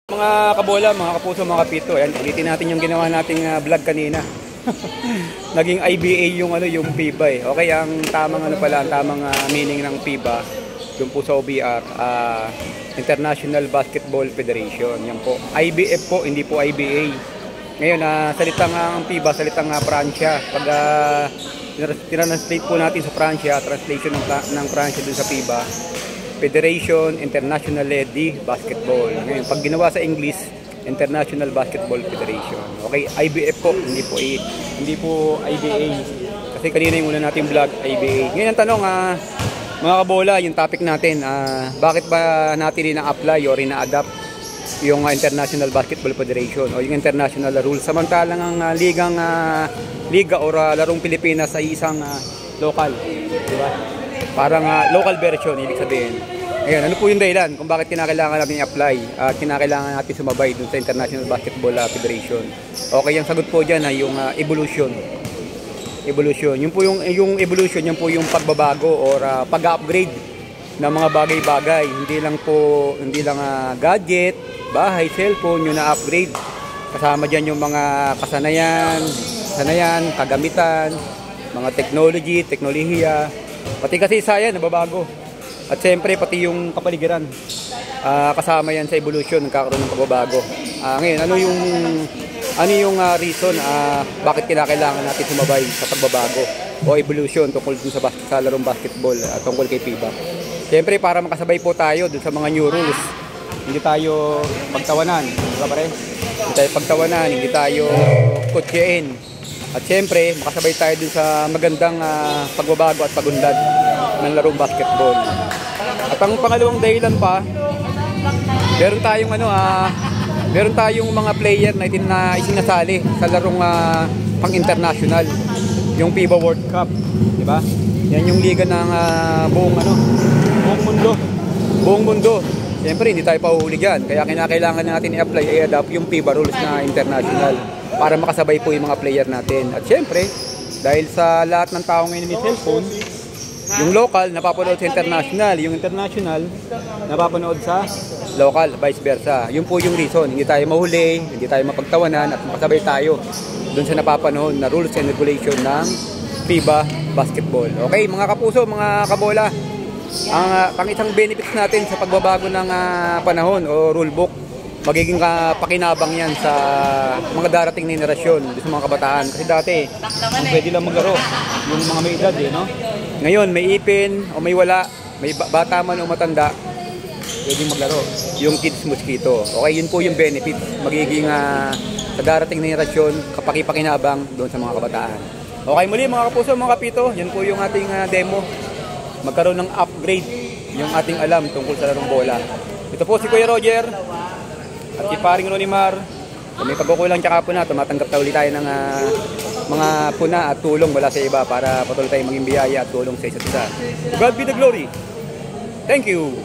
Mga kabola, mga kapuso, mga kapito, ayan, ulitin natin yung ginawa nating vlog kanina. Naging IBA yung FIBA eh. Okay, ang tamang ang tamang meaning ng FIBA doon po sa OBR, International Basketball Federation. Yan po. IBF po, hindi po IBA. Ngayon, salitang ang FIBA, salitang Pransya. Pag tinranslate po natin sa Pransya, translation ng Pransya doon sa FIBA, Federation International Lady Basketball. Ngayon, pag ginawa sa English, International Basketball Federation. Okay, IBF po, hindi po IBA. Kasi kanina yung una nating vlog, IBA. Ngayon ang tanong, mga kabola, yung topic natin, bakit ba natin ina-apply o ina-adapt yung International Basketball Federation o yung international rules? Samantalang ang liga o larong Pilipinas ay isang local, di ba? Parang local version, ibig sabihin. Ngayon, ano po yung dahilan kung bakit kinakailangan natin i-apply at kinakailangan natin sumabay dun sa International Basketball Federation? Okay, ang sagot po dyan ay yung evolution. Evolution. Yung po yung evolution, yung po yung pagbabago or pag-upgrade ng mga bagay-bagay. Hindi lang gadget, bahay, cellphone, yung na-upgrade. Kasama dyan yung mga kasanayan, kagamitan, mga technology, teknolohiya. Pati kasi saya nababago. At siyempre pati yung kapaligiran. Kasama yan sa evolution, nagkakaroon ng pagbabago. Ngayon, ano yung reason bakit kinakailangan natin sumabay sa pagbabago o evolution tungkol dun sa larong basketball tungkol kay FIBA? Siyempre para makasabay po tayo dun sa mga new rules. Hindi tayo pagtawanan, diba pare? Hindi tayo pagtawanan, hindi tayo kutyain. At siyempre, makasabay tayo dun sa magandang pagbabago at pagunlad ng larong basketball. At ang pangalawang dahilan pa, meron tayong mga player na isinasali sa larong pang-international, yung FIBA World Cup, di ba? Yan yung liga ng buong mundo. Siyempre, hindi tayo pahuhuli dyan. Kaya kinakailangan natin i-apply, i-adapt yung FIBA rules na international para makasabay po yung mga player natin. At siyempre, dahil sa lahat ng tao ngayon may cellphone, yung local napapanood sa international, yung international napapanood sa local, vice versa. Yun po yung reason, hindi tayo mahuli, hindi tayo mapagtawanan at makasabay tayo dun sa napapanahon na rules and regulation ng FIBA basketball. Okay, mga kapuso, mga kabola, ang isang benefits natin sa pagbabago ng panahon o rulebook, magiging pakinabang yan sa mga darating na henerasyon, sa mga kabataan. Kasi dati, pwede lang maglaro yung mga may edad, no? Ngayon, may ipin o may wala, may bata man o matanda, pwede maglaro. Yung kids mosquito. Okay, yun po yung benefit. Magiging sa darating na henerasyon, kapakipakinabang doon sa mga kabataan. Okay, muli mga kapuso, mga kapito, yan po yung ating demo. Magkaroon ng upgrade yung ating alam tungkol sa larong bola. Ito po si Kuya Roger at si Paring Ronimar. Kung may pagkukulang tsaka po na, tumatanggap na ulit tayo ng mga puna at tulong mula sa iba para patuloy tayong maging biyaya at tulong sa isa't isa. God be the glory. Thank you.